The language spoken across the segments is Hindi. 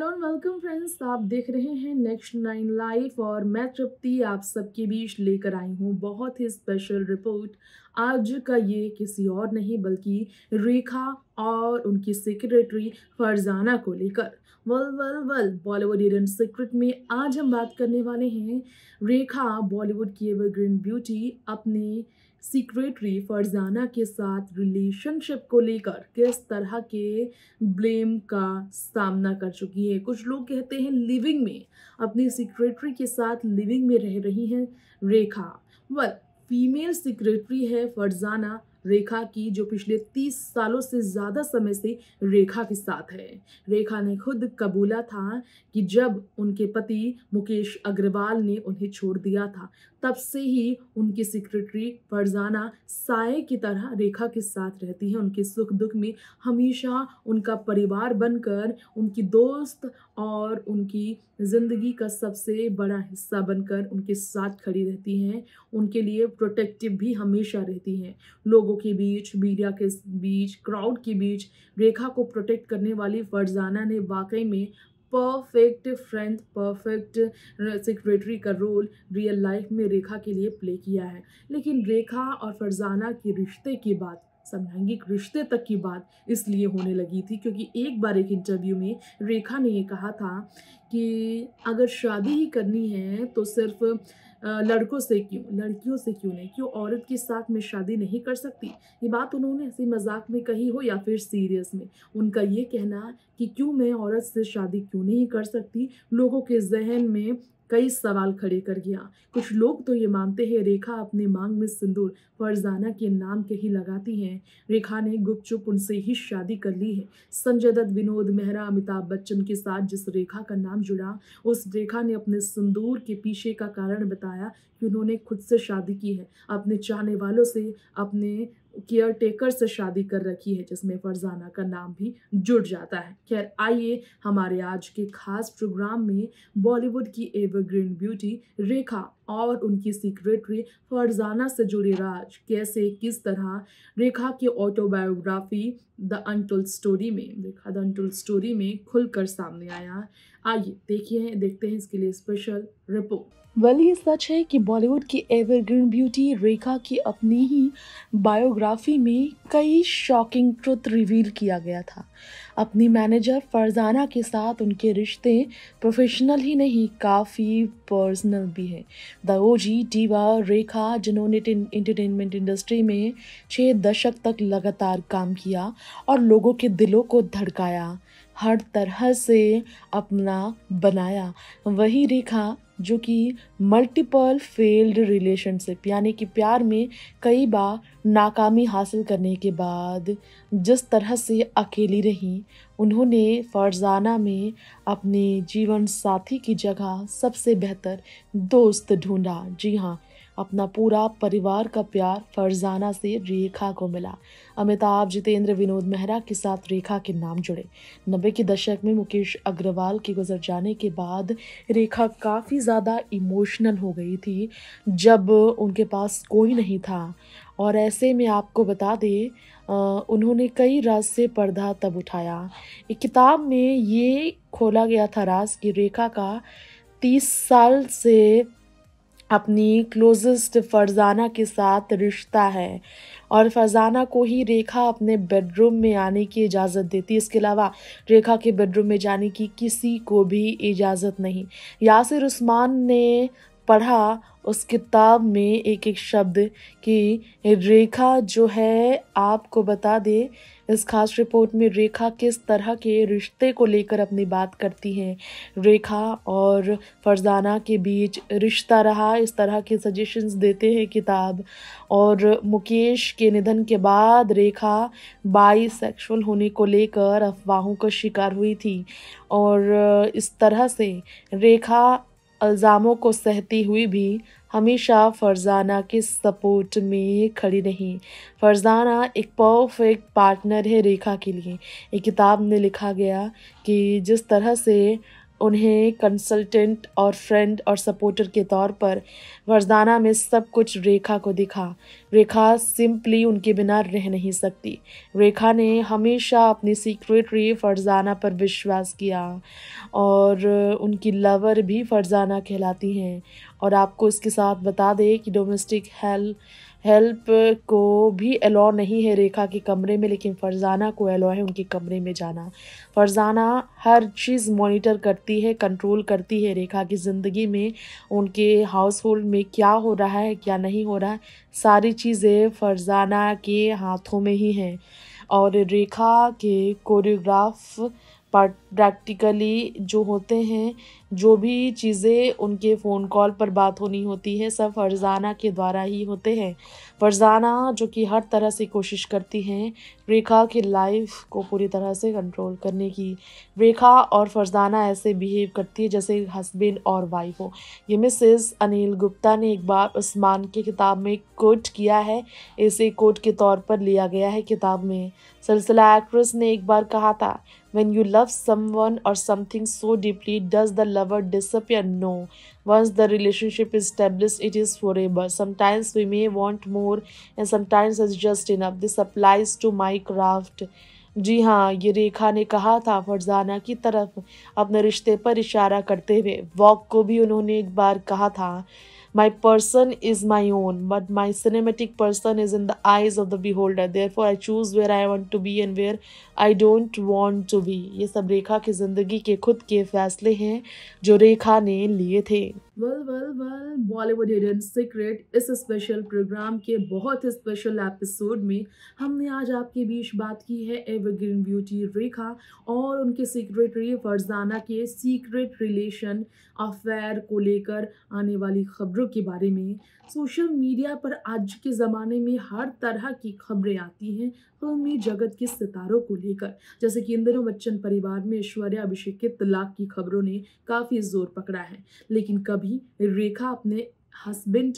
हेलो एंड वेलकम फ्रेंड्स, आप देख रहे हैं नेक्स्ट 9 लाइफ और मैं तृप्ति आप सबके बीच लेकर आई हूँ बहुत ही स्पेशल रिपोर्ट। आज का ये किसी और नहीं बल्कि रेखा और उनकी सेक्रेटरी फरजाना को लेकर। वेल बॉलीवुड हिडन सीक्रेट में आज हम बात करने वाले हैं रेखा बॉलीवुड की एवरग्रीन ब्यूटी अपने सीक्रेटरी फरजाना के साथ रिलेशनशिप को लेकर किस तरह के ब्लेम का सामना कर चुकी है। कुछ लोग कहते हैं लिविंग में अपनी सेक्रेटरी के साथ लिविंग में रह रही हैं रेखा। फीमेल सेक्रेटरी है फरजाना रेखा की, जो पिछले 30 सालों से ज़्यादा समय से रेखा के साथ है। रेखा ने खुद कबूला था कि जब उनके पति मुकेश अग्रवाल ने उन्हें छोड़ दिया था, तब से ही उनकी सेक्रेटरी फरजाना साये की तरह रेखा के साथ रहती है। उनके सुख दुख में हमेशा उनका परिवार बनकर, उनकी दोस्त और उनकी ज़िंदगी का सबसे बड़ा हिस्सा बनकर उनके साथ खड़ी रहती हैं। उनके लिए प्रोटेक्टिव भी हमेशा रहती हैं। लोगों के बीच, मीडिया के बीच, क्राउड के बीच रेखा को प्रोटेक्ट करने वाली फरजाना ने वाकई में परफेक्ट फ्रेंड, परफेक्ट सेक्रेटरी का रोल रियल लाइफ में रेखा के लिए प्ले किया है। लेकिन रेखा और फरजाना के रिश्ते की बात, समलैंगिक रिश्ते तक की बात इसलिए होने लगी थी क्योंकि एक बार एक इंटरव्यू में रेखा ने ये कहा था कि अगर शादी ही करनी है तो सिर्फ लड़कों से क्यों, लड़कियों से क्यों नहीं, क्यों औरत के साथ मैं शादी नहीं कर सकती। ये बात उन्होंने ऐसे मजाक में कही हो या फिर सीरियस में, उनका ये कहना कि क्यों मैं औरत से शादी क्यों नहीं कर सकती, लोगों के जहन में कई सवाल खड़े कर गया। कुछ लोग तो ये मानते हैं रेखा अपने मांग में सिंदूर फरजाना के नाम के ही लगाती हैं। रेखा ने गुपचुप उनसे ही शादी कर ली है। संजय दत्त, विनोद मेहरा, अमिताभ बच्चन के साथ जिस रेखा का नाम जुड़ा, उस रेखा ने अपने सिंदूर के पीछे का कारण बताया कि उन्होंने खुद से शादी की है, अपने चाहने वालों से, अपने केयर टेकर से शादी कर रखी है, जिसमें फरजाना का नाम भी जुड़ जाता है। खैर, आइए हमारे आज के खास प्रोग्राम में बॉलीवुड की एवरग्रीन ब्यूटी रेखा और उनकी सेक्रेटरी फरजाना से जुड़े राज कैसे, किस तरह रेखा की ऑटोबायोग्राफी द अनटोल्ड स्टोरी में खुलकर सामने आया। आइए देखते हैं इसके लिए स्पेशल रिपोर्ट। ये सच है कि बॉलीवुड की एवरग्रीन ब्यूटी रेखा की अपनी ही बायोग्राफी में कई शॉकिंग ट्रुथ रिवील किया गया था। अपनी मैनेजर फरजाना के साथ उनके रिश्ते प्रोफेशनल ही नहीं, काफ़ी पर्सनल भी है। द ओजी डीवा रेखा, जिन्होंने एंटरटेनमेंट इंडस्ट्री में 6 दशक तक लगातार काम किया और लोगों के दिलों को धड़काया, हर तरह से अपना बनाया। वही रेखा जो कि मल्टीपल फेल्ड रिलेशनशिप यानी कि प्यार में कई बार नाकामी हासिल करने के बाद जिस तरह से अकेली रही, उन्होंने फरजाना में अपने जीवन साथी की जगह सबसे बेहतर दोस्त ढूंढा। जी हाँ, अपना पूरा परिवार का प्यार फरजाना से रेखा को मिला। अमिताभ, जितेंद्र, विनोद मेहरा के साथ रेखा के नाम जुड़े। 90 के दशक में मुकेश अग्रवाल के गुजर जाने के बाद रेखा काफ़ी ज़्यादा इमोशनल हो गई थी, जब उनके पास कोई नहीं था। और ऐसे में आपको बता दें, उन्होंने कई राज से पर्दा तब उठाया। एक किताब में ये खोला गया था राज कि रेखा का 30 साल से अपनी क्लोजेस्ट फरजाना के साथ रिश्ता है और फरजाना को ही रेखा अपने बेडरूम में आने की इजाज़त देती। इसके अलावा रेखा के बेडरूम में जाने की किसी को भी इजाज़त नहीं। यासिर उस्मान ने पढ़ा उस किताब में एक एक शब्द कि रेखा जो है, आपको बता दे इस खास रिपोर्ट में रेखा किस तरह के रिश्ते को लेकर अपनी बात करती हैं। रेखा और फरजाना के बीच रिश्ता रहा, इस तरह के सजेशंस देते हैं किताब। और मुकेश के निधन के बाद रेखा बाईसेक्सुअल होने को लेकर अफवाहों का शिकार हुई थी और इस तरह से रेखा इल्ज़ामों को सहती हुई भी हमेशा फरजाना के सपोर्ट में खड़ी रही। फरजाना एक परफेक्ट पार्टनर है रेखा के लिए। एक किताब में लिखा गया कि जिस तरह से उन्हें कंसल्टेंट और फ्रेंड और सपोर्टर के तौर पर फरजाना में सब कुछ रेखा को दिखा। रेखा सिंपली उनके बिना रह नहीं सकती। रेखा ने हमेशा अपनी सीक्रेटरी फरजाना पर विश्वास किया और उनकी लवर भी फरजाना कहलाती हैं। और आपको इसके साथ बता दें कि डोमेस्टिक हेल्प को भी अलाउ नहीं है रेखा के कमरे में, लेकिन फरजाना को अलाउ है उनके कमरे में जाना। फरजाना हर चीज़ मॉनिटर करती है, कंट्रोल करती है रेखा की ज़िंदगी में, उनके हाउस होल्ड में क्या हो रहा है क्या नहीं हो रहा है, सारी चीज़ें फरजाना के हाथों में ही हैं। और रेखा के कोरियोग्राफ प्रैक्टिकली जो होते हैं, जो भी चीज़ें उनके फ़ोन कॉल पर बात होनी होती है, सब फरजाना के द्वारा ही होते हैं। फरजाना जो कि हर तरह से कोशिश करती हैं रेखा की लाइफ को पूरी तरह से कंट्रोल करने की। रेखा और फरजाना ऐसे बिहेव करती है जैसे हस्बैंड और वाइफ हो। ये मिसेस अनिल गुप्ता ने एक बार उस्मान की किताब में कोट किया है, इसे कोट के तौर पर लिया गया है किताब में। सिलसिला एक्ट्रेस ने एक बार कहा था, when you love someone or something so deeply, does the lover disappear? No. Once the relationship is established, it is forever. Sometimes we may want more and sometimes it's just enough. This applies to my craft. जी हाँ, ये रेखा ने कहा था फरजाना की तरफ अपने रिश्ते पर इशारा करते हुए। वॉक को भी उन्होंने एक बार कहा था, My person is my own, but my cinematic person is in the eyes of the beholder. Therefore, I choose where I want to be and where I don't want to be. ये सब रेखा की ज़िंदगी के खुद के फैसले हैं जो रेखा ने लिए थे। वेल बॉलीवुड हिडन सीक्रेट इस स्पेशल प्रोग्राम के बहुत ही स्पेशल एपिसोड में हमने आज आपके बीच बात की है एवरग्रीन ब्यूटी रेखा और उनके सेक्रेटरी फरजाना के सीक्रेट रिलेशन अफेयर को लेकर आने वाली खबरों के बारे में। सोशल मीडिया पर आज के ज़माने में हर तरह की खबरें आती हैं फिल्मी जगत के सितारों को लेकर, जैसे कि इन दिनों बच्चन परिवार में ऐश्वर्या अभिषेक के तलाक की खबरों ने काफ़ी जोर पकड़ा है। लेकिन कभी रेखा अपने हस्बैंड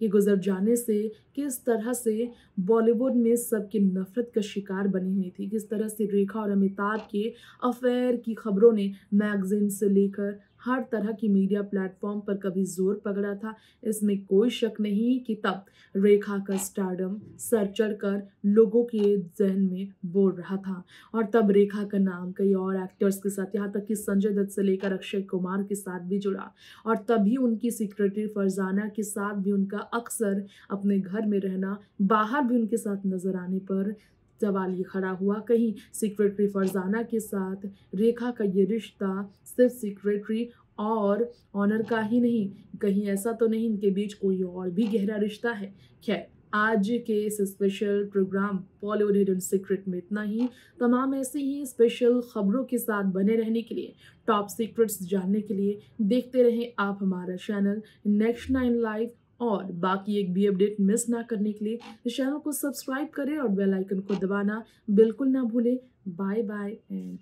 के गुजर जाने से किस तरह से बॉलीवुड में सबकी नफरत का शिकार बनी हुई थी, किस तरह से रेखा और अमिताभ के अफेयर की खबरों ने मैगजीन से लेकर हर तरह की मीडिया प्लेटफॉर्म पर कभी जोर पकड़ा था, इसमें कोई शक नहीं कि तब रेखा का स्टारडम सर चढ़कर लोगों के जहन में बोल रहा था। और तब रेखा का नाम कई और एक्टर्स के साथ, यहाँ तक कि संजय दत्त से लेकर अक्षय कुमार के साथ भी जुड़ा। और तभी उनकी सेक्रेटरी फरजाना के साथ भी उनका अक्सर अपने घर में रहना, बाहर भी उनके साथ नजर आने पर सवाल ये खड़ा हुआ, कहीं सेक्रेटरी फरजाना के साथ रेखा का ये रिश्ता सिर्फ सेक्रेटरी और ऑनर का ही नहीं, कहीं ऐसा तो नहीं इनके बीच कोई और भी गहरा रिश्ता है। खैर, आज के इस special program Bollywood hidden secret में इतना ही। तमाम ऐसे ही स्पेशल खबरों के साथ बने रहने के लिए, टॉप सीक्रेट्स जानने के लिए देखते रहें आप हमारा चैनल नेक्स्ट 9 लाइव, और बाकी एक भी अपडेट मिस ना करने के लिए इस चैनल को सब्सक्राइब करें और बेल आइकन को दबाना बिल्कुल ना भूलें। Bye bye and